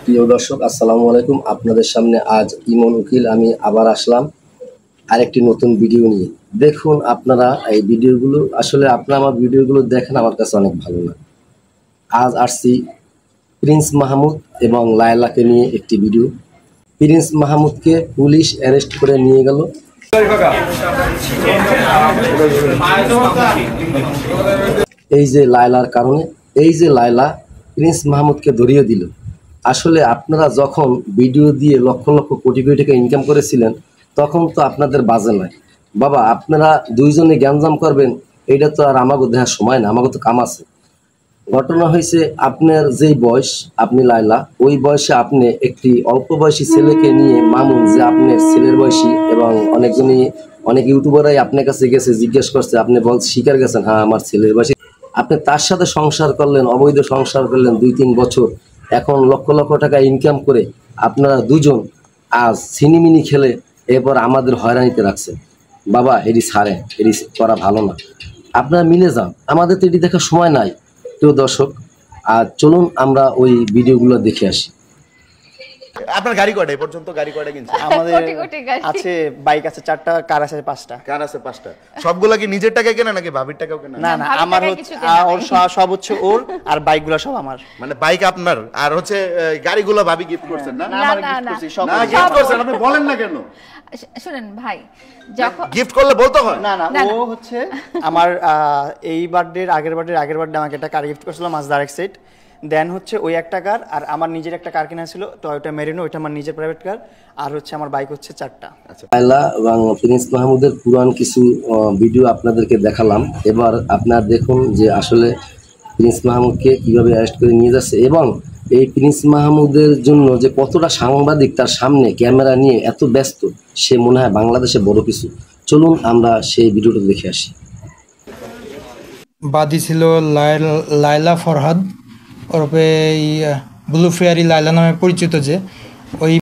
প্রিয় দর্শক, আসসালামু আলাইকুম। আপনাদের সামনে আজ ইমন উকিল আমি আবার আসলাম আরেকটি নতুন ভিডিও নিয়ে। দেখুন আপনারা এই ভিডিওগুলো, আসলে আপনারা আমার ভিডিওগুলো দেখেন, আমার কাছে অনেক ভালো লাগে। আজ আসছি প্রিন্স মাহমুদ এবং লায়লাকে নিয়ে একটি ভিডিও। প্রিন্স মাহমুদকে পুলিশ অ্যারেস্ট করে নিয়ে গেল। এই যে লায়লার কারণে, এই যে লায়লা প্রিন্স মাহমুদকে ধরিয়ে দিল। আসলে আপনারা যখন ভিডিও দিয়ে লক্ষ লক্ষ কোটি কোটি টাকা ইনকাম করেছিলেন, তখন তো আপনাদের বাজে নয় বাবা। আপনারা দুইজনে গ্যাঞ্জাম করবেন, এটা তো আর আমাকে দেখার সময় না, আমাকে তো কাম আছে। ঘটনা হয়েছে, আপনার যেই বয়স, আপনি লায়লা, ওই বয়সে আপনি একটি অল্প বয়সী ছেলেকে নিয়ে, মামুন যে আপনার ছেলের বয়সী, এবং অনেক ইউটিউবাররাই আপনার কাছে গেছে, জিজ্ঞেস করছে, আপনি স্বীকার গেছেন হ্যাঁ আমার ছেলের বয়সী। আপনি তার সাথে সংসার করলেন, অবৈধ সংসার করলেন 2-3 বছর। এখন লক্ষ লক্ষ টাকা ইনকাম করে আপনারা দুজন আজ ছিনিমিনি খেলে এরপর আমাদের হয়রানিতে রাখছেন। বাবা এটি ছাড়েন, এটি করা ভালো না। আপনারা মিলে যান, আমাদের তো এটি দেখার সময় নাই। প্রিয় দর্শক, আর চলুন আমরা ওই ভিডিওগুলো দেখে আসি। আপনার গাড়ি কয়টা? এই পর্যন্ত গাড়ি কয়টা কিনছেন? আমাদের আছে বাইক আছে 4টা, কার আছে 5টা। কার আছে 5টা? সবগুলা কি নিজের টাকায় কেনা নাকি ভাবির টাকাও কেনা? না না, আমার হচ্ছে ওর সব হচ্ছে ওর, আর বাইকগুলো সব আমার। মানে বাইক আপনার, আর হচ্ছে গাড়িগুলো ভাবি গিফট করছেন না? না আমার গিফট করছি সব। না গিফট করছেন, আপনি বলেন না কেন? শুনেন ভাই, যখন গিফট করলে বলতে হয়। না না, ও হচ্ছে আমার এই বার্থডে আগের বার্থডে আমাকে একটা কার গিফট করেছিল, মাজদা RX-8। দেন হচ্ছে ওই একটা কার, আর আমার নিজের একটা কার কেনা ছিল টয়োটা মেরিনো, ওইটা আমার নিজের প্রাইভেট কার। আর হচ্ছে আমার বাইক হচ্ছে 4টা। লায়লা এবং প্রিন্স মাহমুদের পুরান কিছু ভিডিও আপনাদেরকে দেখালাম। এবার আপনারা দেখুন যে আসলে প্রিন্স মাহমুদকে কিভাবে অ্যারেস্ট করে নিয়ে যাচ্ছে, এবং এই প্রিন্স মাহমুদের জন্য যে কতটা সাংবাদিক তার সামনে ক্যামেরা নিয়ে এত ব্যস্ত, সে মনে হয় বাংলাদেশে বড় কিছু। চলুন আমরা সেই ভিডিওটা দেখে আসি। বাদী ছিল লায়লা ফরহাদ, ওরফে ব্লু ফেয়ারি লায়লা নামে পরিচিত। যে ওই